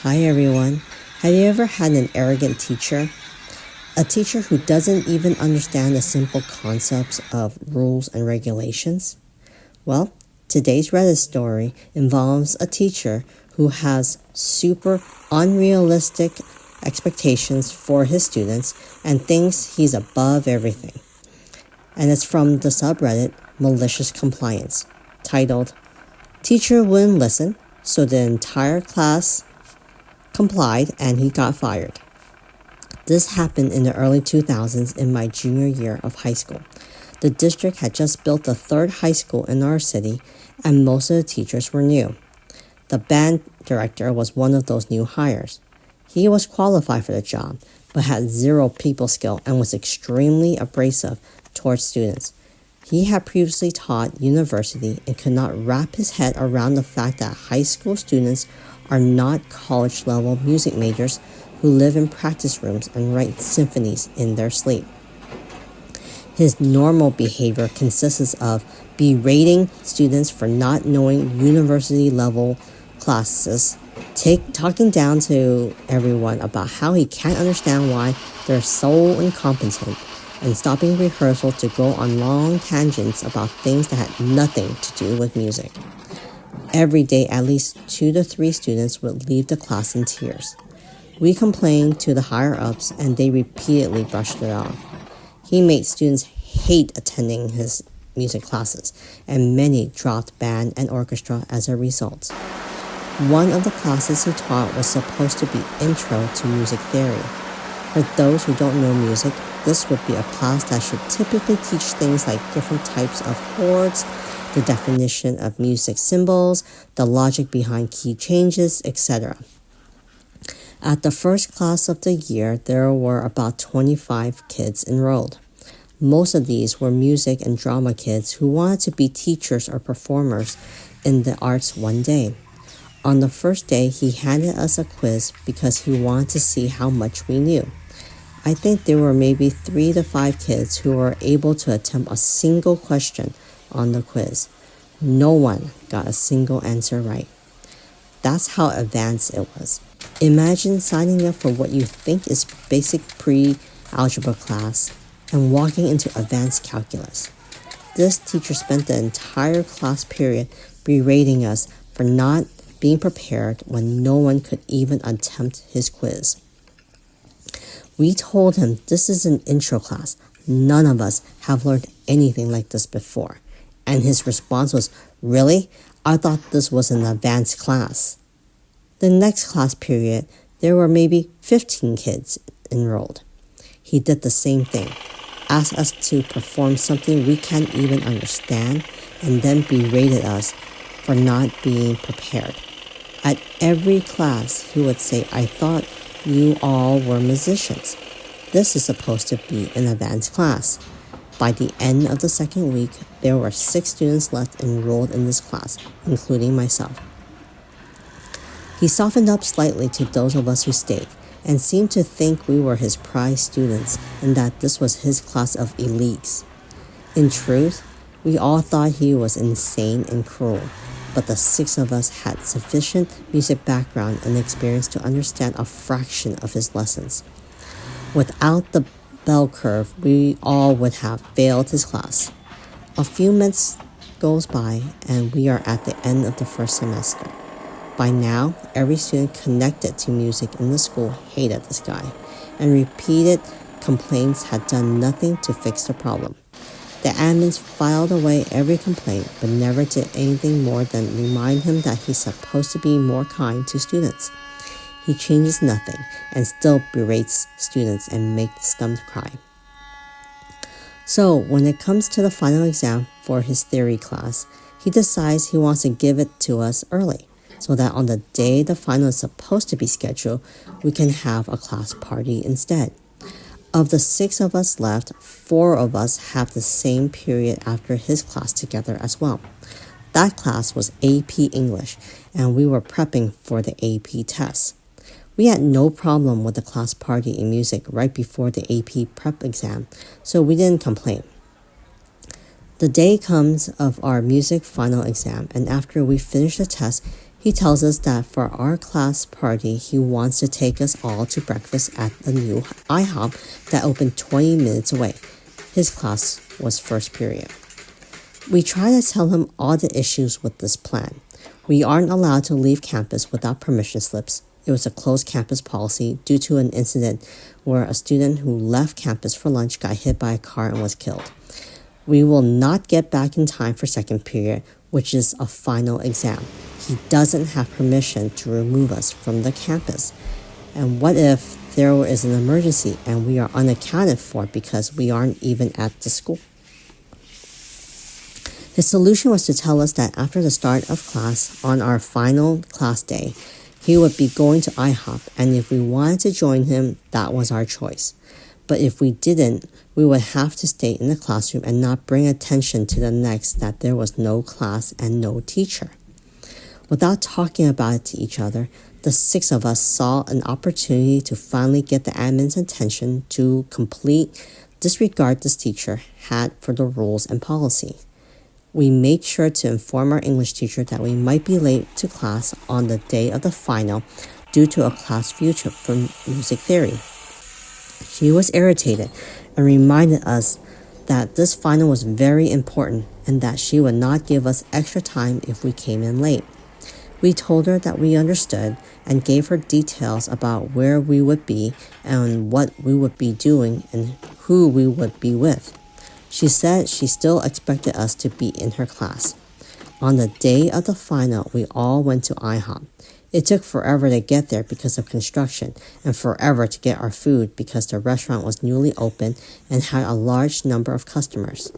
Hi everyone. Have you ever had an arrogant teacher? A teacher who doesn't even understand the simple concepts of rules and regulations? Well, today's Reddit story involves a teacher who has super unrealistic expectations for his students and thinks he's above everything. And it's from the subreddit Malicious Compliance, titled, Teacher Wouldn't Listen, so the entire class complied and he got fired. This happened in the early 2000s in my junior year of high school. The district had just built the third high school in our city and most of the teachers were new. The band director was one of those new hires. He was qualified for the job but had zero people skill and was extremely abrasive towards students. He had previously taught university and could not wrap his head around the fact that high school students are not college-level music majors who live in practice rooms and write symphonies in their sleep. His normal behavior consists of berating students for not knowing university-level classes, talking down to everyone about how he can't understand why they're so incompetent, and stopping rehearsal to go on long tangents about things that had nothing to do with music. Every day, at least 2 to 3 students would leave the class in tears. We complained to the higher-ups and they repeatedly brushed it off. He made students hate attending his music classes, and many dropped band and orchestra as a result. One of the classes he taught was supposed to be Intro to Music Theory. For those who don't know music, this would be a class that should typically teach things like different types of chords, the definition of music symbols, the logic behind key changes, etc. At the first class of the year, there were about 25 kids enrolled. Most of these were music and drama kids who wanted to be teachers or performers in the arts one day. On the first day, he handed us a quiz because he wanted to see how much we knew. I think there were maybe 3 to 5 kids who were able to attempt a single question on the quiz. No one got a single answer right. That's how advanced it was. Imagine signing up for what you think is basic pre-algebra class and walking into advanced calculus. This teacher spent the entire class period berating us for not being prepared when no one could even attempt his quiz. We told him this is an intro class. None of us have learned anything like this before. And his response was, "Really? I thought this was an advanced class." The next class period, there were maybe 15 kids enrolled. He did the same thing, asked us to perform something we can't even understand, and then berated us for not being prepared. At every class, he would say, "I thought you all were musicians. This is supposed to be an advanced class." By the end of the second week, there were 6 students left enrolled in this class, including myself. He softened up slightly to those of us who stayed, and seemed to think we were his prize students and that this was his class of elites. In truth, we all thought he was insane and cruel, but the 6 of us had sufficient music background and experience to understand a fraction of his lessons. Without the bell curve, we all would have failed his class. A few months goes by and we are at the end of the first semester. By now, every student connected to music in the school hated this guy, and repeated complaints had done nothing to fix the problem. The admins filed away every complaint, but never did anything more than remind him that he's supposed to be more kind to students. He changes nothing and still berates students and makes them cry. So when it comes to the final exam for his theory class, he decides he wants to give it to us early, so that on the day the final is supposed to be scheduled, we can have a class party instead. Of the 6 of us left, 4 of us have the same period after his class together as well. That class was AP English, and we were prepping for the AP test. We had no problem with the class party in music right before the AP prep exam, so we didn't complain. The day comes of our music final exam, and after we finish the test, He tells us that for our class party, he wants to take us all to breakfast at the new IHOP that opened 20 minutes away. His class was first period. We try to tell him all the issues with this plan. We aren't allowed to leave campus without permission slips. It was a closed campus policy due to an incident where a student who left campus for lunch got hit by a car and was killed. We will not get back in time for second period, which is a final exam. He doesn't have permission to remove us from the campus. And what if there is an emergency and we are unaccounted for because we aren't even at the school? His solution was to tell us that after the start of class on our final class day, he would be going to IHOP, and if we wanted to join him, that was our choice. But if we didn't, we would have to stay in the classroom and not bring attention to the next that there was no class and no teacher. Without talking about it to each other, the 6 of us saw an opportunity to finally get the admin's attention to complete disregard this teacher had for the rules and policy. We made sure to inform our English teacher that we might be late to class on the day of the final due to a class view trip from music theory. She was irritated and reminded us that this final was very important and that she would not give us extra time if we came in late. We told her that we understood and gave her details about where we would be and what we would be doing and who we would be with. She said she still expected us to be in her class. On the day of the final, we all went to IHOP. It took forever to get there because of construction and forever to get our food because the restaurant was newly opened and had a large number of customers.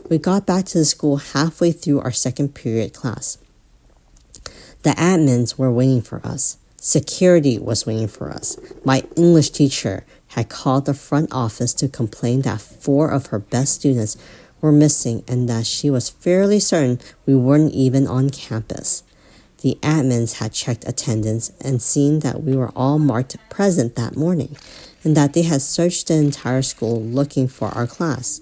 We got back to the school halfway through our second period class. The admins were waiting for us. Security was waiting for us. My English teacher had called the front office to complain that 4 of her best students were missing and that she was fairly certain we weren't even on campus. The admins had checked attendance and seen that we were all marked present that morning and that they had searched the entire school looking for our class.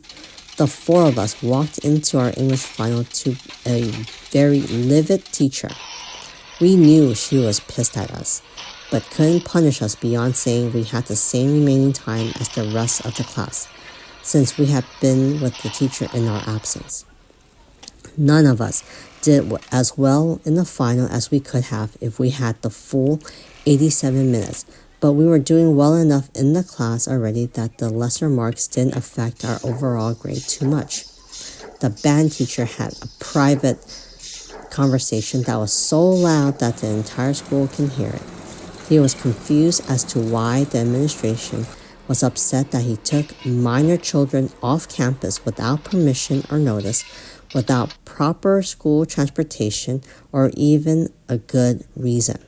The 4 of us walked into our English final to a very livid teacher. We knew she was pissed at us, but couldn't punish us beyond saying we had the same remaining time as the rest of the class, since we had been with the teacher in our absence. None of us did as well in the final as we could have if we had the full 87 minutes, but we were doing well enough in the class already that the lesser marks didn't affect our overall grade too much. The band teacher had a private conversation that was so loud that the entire school can hear it. He was confused as to why the administration was upset that he took minor children off campus without permission or notice, without proper school transportation, or even a good reason.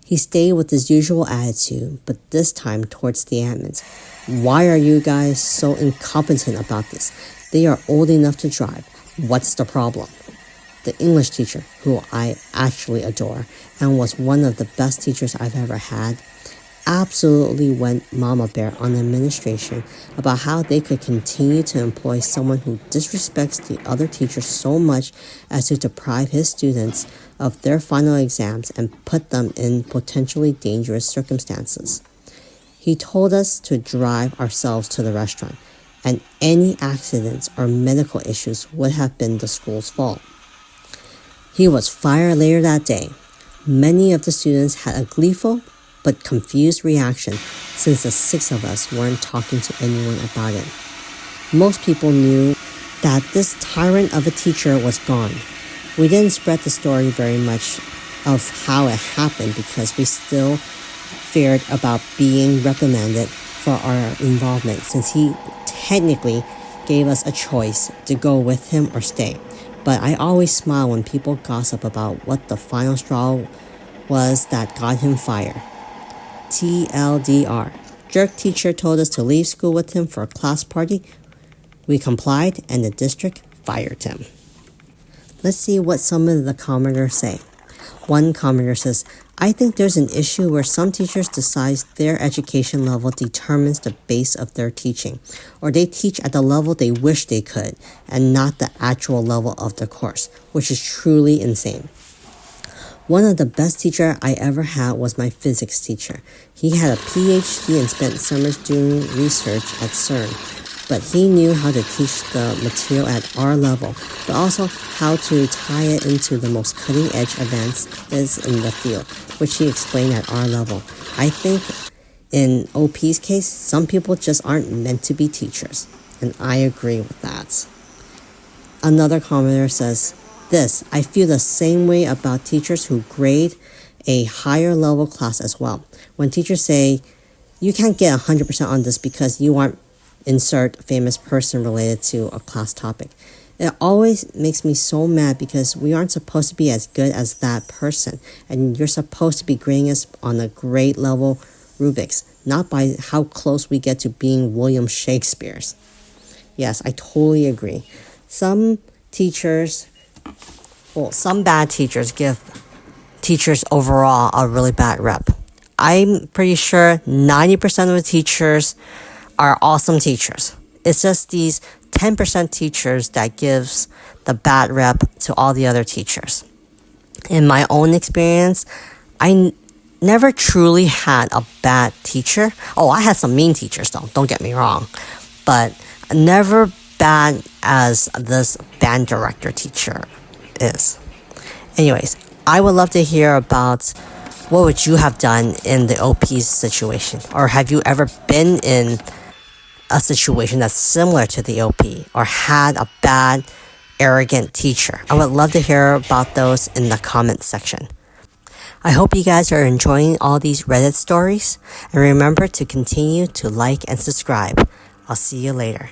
He stayed with his usual attitude, but this time towards the admins. Why are you guys so incompetent about this? They are old enough to drive. What's the problem? The English teacher, who I actually adore and was one of the best teachers I've ever had, absolutely went mama bear on the administration about how they could continue to employ someone who disrespects the other teachers so much as to deprive his students of their final exams and put them in potentially dangerous circumstances. He told us to drive ourselves to the restaurant, and any accidents or medical issues would have been the school's fault. He was fired later that day. Many of the students had a gleeful but confused reaction since the 6 of us weren't talking to anyone about it. Most people knew that this tyrant of a teacher was gone. We didn't spread the story very much of how it happened because we still feared about being reprimanded for our involvement since he technically gave us a choice to go with him or stay. But I always smile when people gossip about what the final straw was that got him fired. TLDR. Jerk teacher told us to leave school with him for a class party. We complied and the district fired him. Let's see what some of the commenters say. One commenter says, I think there's an issue where some teachers decide their education level determines the base of their teaching, or they teach at the level they wish they could and not the actual level of the course, which is truly insane. One of the best teacher I ever had was my physics teacher. He had a PhD and spent summers doing research at CERN, but he knew how to teach the material at our level, but also how to tie it into the most cutting-edge advances in the field, which he explained at our level. I think in OP's case, some people just aren't meant to be teachers, and I agree with that. Another commenter says, I feel the same way about teachers who grade a higher level class as well. When teachers say, you can't get 100% on this because you aren't insert famous person related to a class topic. It always makes me so mad because we aren't supposed to be as good as that person, and you're supposed to be grading us on a grade level rubrics, not by how close we get to being William Shakespeare's. Yes, I totally agree. Some bad teachers give teachers overall a really bad rep. I'm pretty sure 90% of the teachers are awesome teachers. It's just these 10% teachers that gives the bad rep to all the other teachers. In my own experience, I never truly had a bad teacher. Oh, I had some mean teachers though, don't get me wrong. But never bad as this band director teacher is. Anyways, I would love to hear about what would you have done in the OP's situation, or have you ever been in a situation that's similar to the OP, or had a bad, arrogant teacher? I would love to hear about those in the comment section. I hope you guys are enjoying all these Reddit stories, and remember to continue to like and subscribe. I'll see you later.